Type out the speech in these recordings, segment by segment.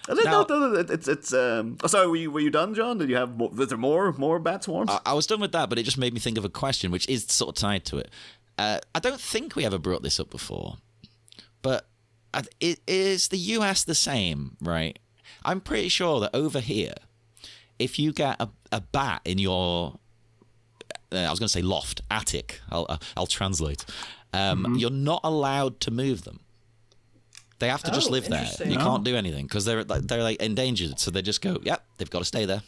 No, it's. Oh, sorry, were you done, John? Did you have? Was there more bat swarms? I was done with that, but it just made me think of a question, which is sort of tied to it. I don't think we ever brought this up before, but is the US the same? Right? I'm pretty sure that over here, if you get a bat in your, I was going to say loft, attic. I'll translate. You're not allowed to move them. They have to just live there. You can't do anything because they're like endangered. So they just go, yep, they've got to stay there.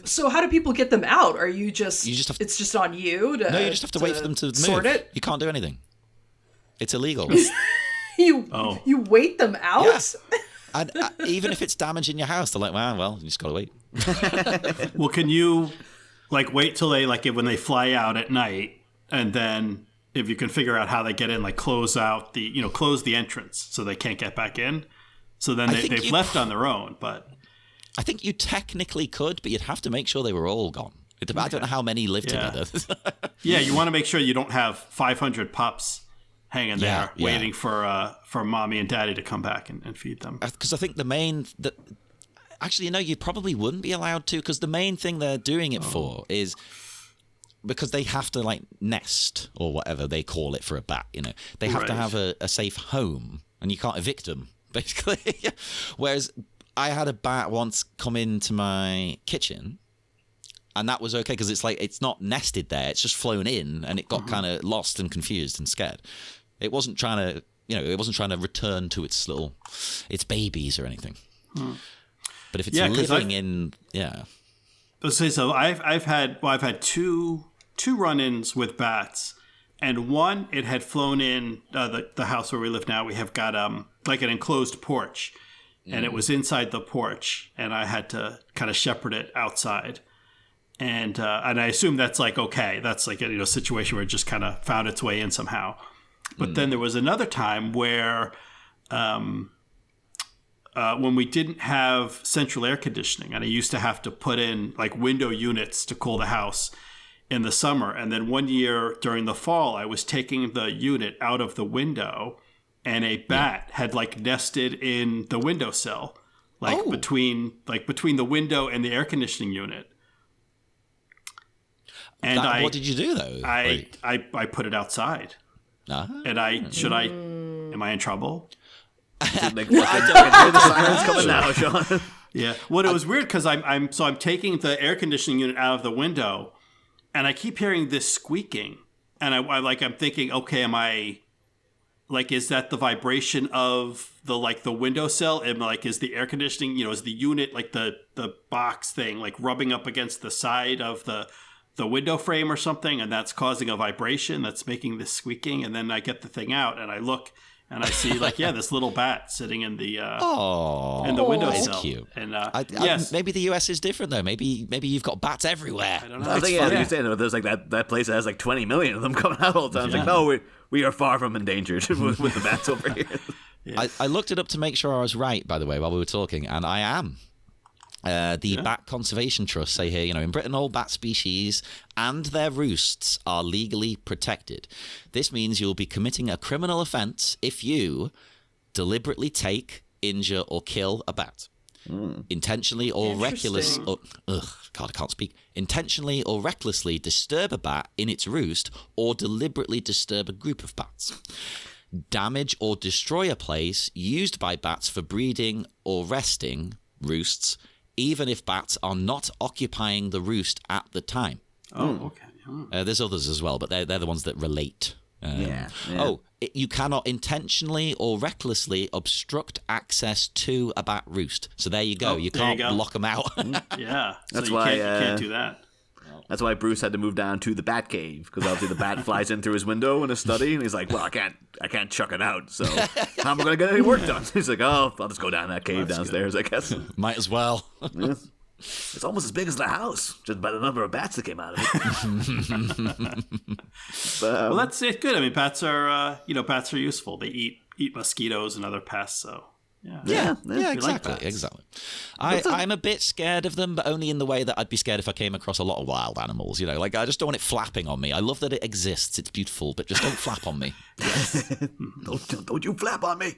So how do people get them out? Are you just have it's just on you to, no, you just have to wait for them to move. Sort it? You can't do anything. It's illegal. You wait them out? Yeah. And even if it's damaging your house, they're like, well, you just got to wait. Well, can you like wait till they when they fly out at night, and then if you can figure out how they get in, like close the entrance so they can't get back in. So then they've left on their own. But I think you technically could, but you'd have to make sure they were all gone. I don't know how many live together. Yeah, you want to make sure you don't have 500 pups hanging there waiting for mommy and daddy to come back and feed them. Because I think actually, you probably wouldn't be allowed to, because the main thing they're doing it for is because they have to like nest or whatever they call it for a bat. They have to have a safe home, and you can't evict them basically. Whereas I had a bat once come into my kitchen, and that was okay because it's not nested there; it's just flown in, and it got kind of lost and confused and scared. It wasn't trying to return to its babies or anything. But if it's living in, Let's say so. I've had two run-ins with bats, and one, it had flown in the house where we live now. We have got like an enclosed porch, and it was inside the porch, and I had to kind of shepherd it outside. And I assume that's like okay, that's like a situation where it just kind of found its way in somehow. But then there was another time where when we didn't have central air conditioning, and I used to have to put in like window units to cool the house in the summer. And then one year during the fall, I was taking the unit out of the window, and a bat had like nested in the windowsill, between the window and the air conditioning unit. And what did you do though? I put it outside. And am I in trouble? I can hear the sirens coming now, Sean. Yeah. Well, it was weird because I'm taking the air conditioning unit out of the window, and I keep hearing this squeaking, and I'm thinking, okay, am I like, is that the vibration of the windowsill? And is the air conditioning, is the unit like the box thing like rubbing up against the side of the window frame or something, and that's causing a vibration that's making this squeaking? And then I get the thing out and I look and I see this little bat sitting in the windowsill. That's cute. And yes, maybe the US is different though. Maybe you've got bats everywhere. I don't know. I think you're saying there's like that place that has like 20 million of them coming out all the time. It's like, no, we are far from endangered with the bats over here. Yeah. I looked it up to make sure I was right, by the way, while we were talking, and I am. The Bat Conservation Trust say here, in Britain, all bat species and their roosts are legally protected. This means you'll be committing a criminal offence if you deliberately take, injure, or kill a bat. Intentionally or intentionally or recklessly disturb a bat in its roost, or deliberately disturb a group of bats. Damage or destroy a place used by bats for breeding or resting roosts, even if bats are not occupying the roost at the time. Oh, okay. There's others as well, but they're the ones that relate. You cannot intentionally or recklessly obstruct access to a bat roost. So there you go. You can't block them out. Yeah. That's so why you can't do that. That's why Bruce had to move down to the bat cave, because obviously the bat flies in through his window in his study, and he's like, well, I can't chuck it out, so how am I going to get any work done? He's like, I'll just go down that cave downstairs, good. I guess. Might as well. Yeah. It's almost as big as the house, just by the number of bats that came out of it. Well, that's it. Good. I mean, bats are useful. They eat mosquitoes and other pests, so. Yeah, exactly. I'm a bit scared of them, but only in the way that I'd be scared if I came across a lot of wild animals. I just don't want it flapping on me. I love that it exists; it's beautiful, but just don't flap on me. Yes. Don't you flap on me.